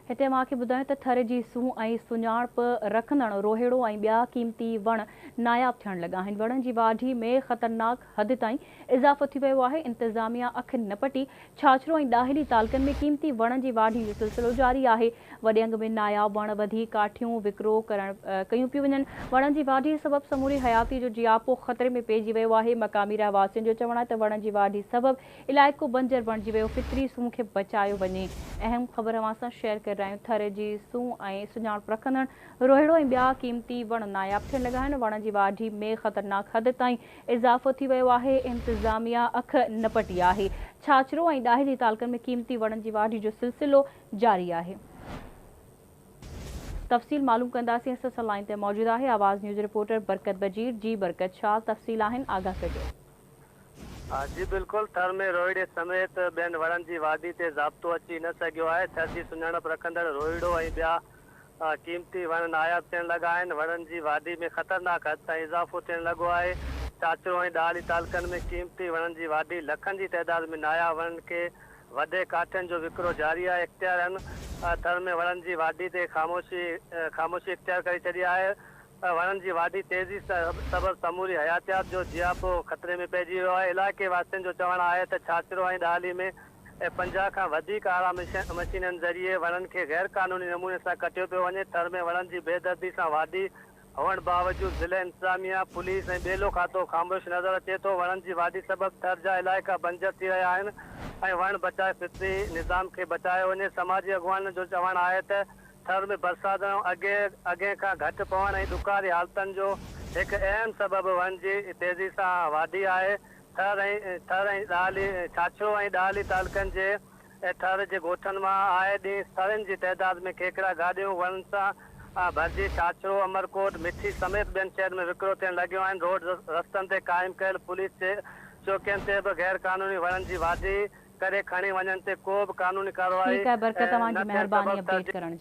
हिते मूंखे ॿुधायो त थर जी सूंह ऐं सुञाणप रखंदड़ रोहेड़ो ऐं ॿिया क़ीमती वण नायाब थियण लॻा आहिनि। वणनि जी वाढी में ख़तरनाक हद ताईं इज़ाफ़ो थी वियो आहे। इंतिज़ामिया अखि न पटी छाछरो ऐं ॾाहिली तालकनि में क़ीमती वणनि जी वाढी जो सिलसिलो जारी आहे। वॾे अंग में नायाब वण वधी काठियूं विकिरो कयूं पियूं वञनि। वणनि जी वाढी सबबि समूरी हयाती जो जियापो ख़तरे में पइजी वियो आहे। मक़ामी रहवासियुनि जो चवणु आहे त वणनि जी वाढी सबबि इलाइक़ो बंजर बणिजी वियो। फितरी सूंह खे बचायो वञे। अहम ख़बर अवां सां शेयर करे रहिया आहियूं। थर जी सूंह ऐं सुञाणप रखंदड़ रोहेड़ो ऐं ॿिया क़ीमती वण नायाब थियण लॻा आहिनि। वण जी वाढी में ख़तरनाक हद ताईं इज़ाफ़ो थी वियो आहे। इंतिज़ामिया अखि न पटी आहे। छाछरो ऐं ॾाहिली तालकनि में क़ीमती वणनि जी वाढी जो सिलसिलो जारी आहे। तफ़सील मालूम कंदासीं। असां सां लाइन ते मौजूदु आहे आवाज़ न्यूज़ रिपोर्टर बरकत बजीर। जी बरकत, छा तफ़सील आहिनि, आगाह कजो। जी बिल्कुल, थर में रोहिड़े समेत ॿियनि वणनि जी वाढी ते ज़ाब्तो अची न सघियो आहे। थर जी सुञाणप रखंदड़ रोहिड़ो ऐं ॿिया क़ीमती वण नायाब थियण लॻा आहिनि। वणनि जी वाढी में ख़तरनाक हद ताईं इज़ाफ़ो थियण लॻो आहे। छाछरो ऐं ॾाहिली तालकनि में क़ीमती वणनि जी वाढी लखनि जी तइदाद में नायाब वणनि खे वॾे काठियुनि जो विकिरो जारी आहे। इख़्तियारनि थर में वणनि जी वाढी ते ख़ामोशी इख़्तियार करे छॾी आहे। वणनि जी वाढी तेज़ी सबबि समूरी हयातियात जो जियापो ख़तरे में पइजी वियो आहे। इलाइक़े वासियुनि जो चवणु आहे त छाछरो ऐं ॾाहिली में 50 खां वधीक आला मशीननि ज़रिए वणनि खे गैर क़ानूनी नमूने सां कटियो पियो वञे। थर में वणनि जी बेदर्दी सां वाढी हुअण बावजूदि ज़िले इंतिज़ामिया, पुलिस ऐं ॿेलो खातो ख़ामोश नज़र अचे थो। वणनि जी वाढी सबबि थर जा इलाइक़ा बंजर थी रहिया आहिनि ऐं वण बचाए फितरी निज़ाम खे बचायो वञे। समाजी अॻुवाननि जो चवणु आहे त थर में बरसाति अॻे खां घटि पवण ऐं ॾुकारी हालतुनि जो हिकु अहम सबबु वण जी तेज़ी सां वाढी आहे। थर ऐं ॾाहिली छाछरो ऐं ॾाहिली तालकनि जे थर जे ॻोठनि मां आए ॾींहुं सड़नि जी तइदाद में केतिरा गाॾियूं वणनि सां भरिजी छाछरो, अमरकोट, मिठी समेत ॿियनि शहरनि में विकिरो थियण लॻियूं आहिनि। रोड रस्तनि ते क़ाइमु कयल पुलिस जे चौकियुनि ते बि गैर क़ानूनी वणनि जी वाढी करे खणी वञण ते को बि क़ानूनी कार्रवाई ठीकु आहे बरकत, तव्हांजी न थियण महिरबानी सबबि अपडेट करण जे लाइ।